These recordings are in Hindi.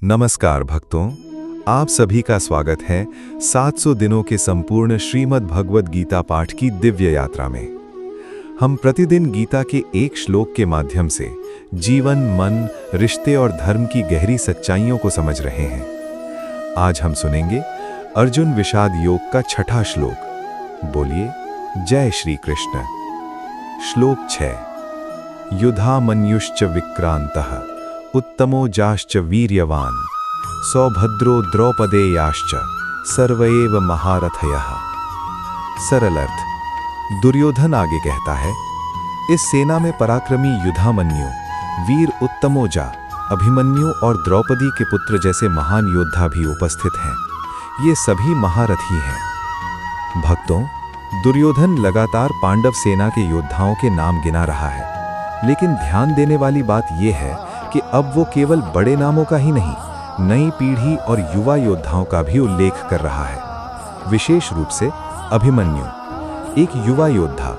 नमस्कार भक्तों, आप सभी का स्वागत है 700 दिनों के संपूर्ण श्रीमद् भगवद गीता पाठ की दिव्य यात्रा में। हम प्रतिदिन गीता के एक श्लोक के माध्यम से जीवन, मन, रिश्ते और धर्म की गहरी सच्चाइयों को समझ रहे हैं। आज हम सुनेंगे अर्जुन विषाद योग का छठा श्लोक। बोलिए जय श्री कृष्ण। श्लोक 6। युधामन्युश्च विक्रांतः उत्तमो जाश्च वीर्यवान सौभद्रो द्रौपदेयाश्च सर्वैव महारथयः। सरल अर्थ। दुर्योधन आगे कहता है, इस सेना में पराक्रमी युधामन्यु, वीर उत्तमोजा, अभिमन्यु और द्रौपदी के पुत्र जैसे महान योद्धा भी उपस्थित हैं। ये सभी महारथी हैं। भक्तों, दुर्योधन लगातार पांडव सेना के योद्धाओं के नाम गिना रहा है, लेकिन ध्यान देने वाली बात यह है कि अब वो केवल बड़े नामों का ही नहीं, नई पीढ़ी और युवा योद्धाओं का भी उल्लेख कर रहा है। विशेष रूप से अभिमन्यु, एक युवा योद्धा,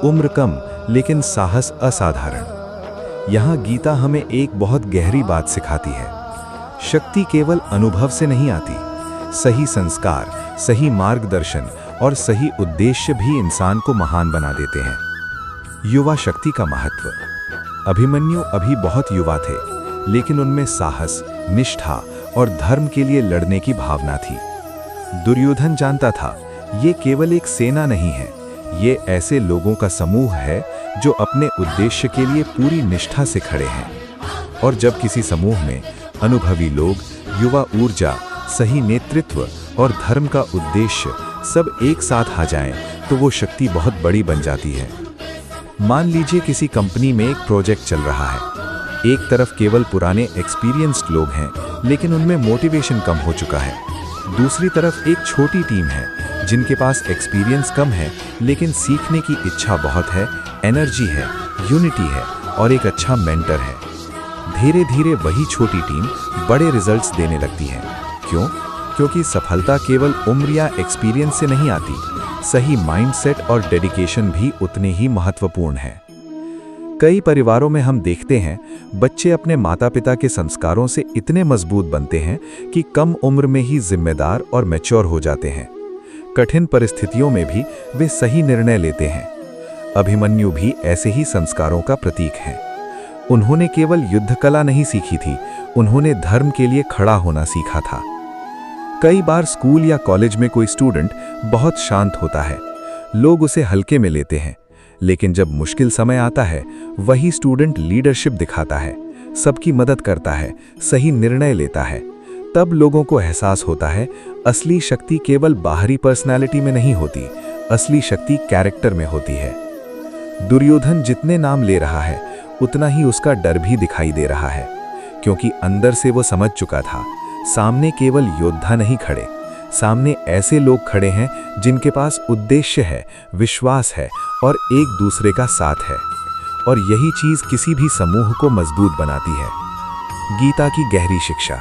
उम्र कम लेकिन साहस असाधारण। यहाँ गीता हमें एक बहुत गहरी बात सिखाती है। शक्ति केवल अनुभव से नहीं आती, सही संस्कार, सही मार्गदर्शन और सही उद्देश्य भी इंसान को महान बना देते हैं। युवा शक्ति का महत्व। अभिमन्यु अभी बहुत युवा थे, लेकिन उनमें साहस, निष्ठा और धर्म के लिए लड़ने की भावना थी। दुर्योधन जानता था, ये केवल एक सेना नहीं है, ये ऐसे लोगों का समूह है जो अपने उद्देश्य के लिए पूरी निष्ठा से खड़े हैं। और जब किसी समूह में अनुभवी लोग, युवा ऊर्जा, सही नेतृत्व और धर्म का उद्देश्य सब एक साथ आ जाएं, तो वो शक्ति बहुत बड़ी बन जाती है। मान लीजिए किसी कंपनी में एक प्रोजेक्ट चल रहा है। एक तरफ केवल पुराने एक्सपीरियंस्ड लोग हैं, लेकिन उनमें मोटिवेशन कम हो चुका है। दूसरी तरफ एक छोटी टीम है जिनके पास एक्सपीरियंस कम है, लेकिन सीखने की इच्छा बहुत है, एनर्जी है, यूनिटी है और एक अच्छा मेंटर है। धीरे धीरे वही छोटी टीम बड़े रिजल्ट्स देने लगती है। क्यों? क्योंकि सफलता केवल उम्र या एक्सपीरियंस से नहीं आती, सही माइंडसेट और डेडिकेशन भी उतने ही महत्वपूर्ण है। कई परिवारों में हम देखते हैं, बच्चे अपने माता पिता के संस्कारों से इतने मजबूत बनते हैं कि कम उम्र में ही जिम्मेदार और मैच्योर हो जाते हैं। कठिन परिस्थितियों में भी वे सही निर्णय लेते हैं। अभिमन्यु भी ऐसे ही संस्कारों का प्रतीक है। उन्होंने केवल युद्ध कला नहीं सीखी थी, उन्होंने धर्म के लिए खड़ा होना सीखा था। कई बार स्कूल या कॉलेज में कोई स्टूडेंट बहुत शांत होता है, लोग उसे हल्के में लेते हैं, लेकिन जब मुश्किल समय आता है, वही स्टूडेंट लीडरशिप दिखाता है, सबकी मदद करता है, सही निर्णय लेता है। तब लोगों को एहसास होता है, असली शक्ति केवल बाहरी पर्सनालिटी में नहीं होती, असली शक्ति कैरेक्टर में होती है। दुर्योधन जितने नाम ले रहा है, उतना ही उसका डर भी दिखाई दे रहा है, क्योंकि अंदर से वो समझ चुका था, सामने केवल योद्धा नहीं खड़े, सामने ऐसे लोग खड़े हैं जिनके पास उद्देश्य है, विश्वास है और एक दूसरे का साथ है। और यही चीज किसी भी समूह को मजबूत बनाती है। गीता की गहरी शिक्षा।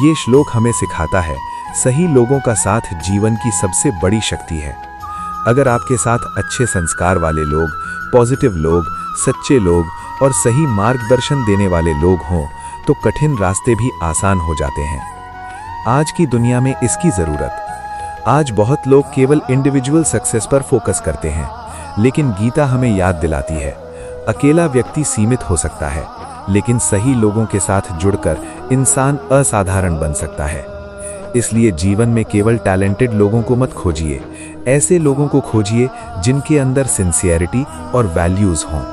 ये श्लोक हमें सिखाता है, सही लोगों का साथ जीवन की सबसे बड़ी शक्ति है। अगर आपके साथ अच्छे संस्कार वाले लोग, पॉजिटिव लोग, सच्चे लोग और सही मार्गदर्शन देने वाले लोग हों, तो कठिन रास्ते भी आसान हो जाते हैं। आज की दुनिया में इसकी जरूरत। आज बहुत लोग केवल इंडिविजुअल सक्सेस पर फोकस करते हैं, लेकिन गीता हमें याद दिलाती है, अकेला व्यक्ति सीमित हो सकता है, लेकिन सही लोगों के साथ जुड़कर इंसान असाधारण बन सकता है। इसलिए जीवन में केवल टैलेंटेड लोगों को मत खोजिए, ऐसे लोगों को खोजिए जिनके अंदर सिंसियरिटी और वैल्यूज हों।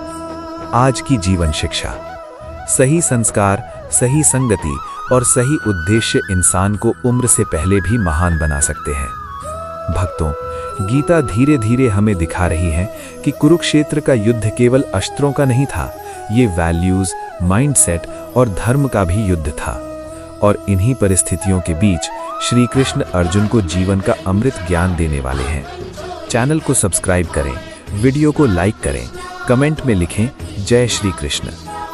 आज की जीवन शिक्षा। सही संस्कार, सही संगति और सही उद्देश्य इंसान को उम्र से पहले भी महान बना सकते हैं। भक्तों, गीता धीरे धीरे हमें दिखा रही है कि कुरुक्षेत्र का युद्ध केवल अस्त्रों का नहीं था, ये वैल्यूज, माइंडसेट और धर्म का भी युद्ध था। और इन्हीं परिस्थितियों के बीच श्री कृष्ण अर्जुन को जीवन का अमृत ज्ञान देने वाले हैं। चैनल को सब्सक्राइब करें, वीडियो को लाइक करें, कमेंट में लिखें जय श्री कृष्ण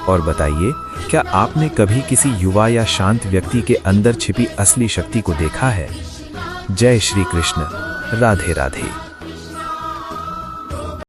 और बताइए, क्या आपने कभी किसी युवा या शांत व्यक्ति के अंदर छिपी असली शक्ति को देखा है? जय श्री कृष्ण। राधे राधे।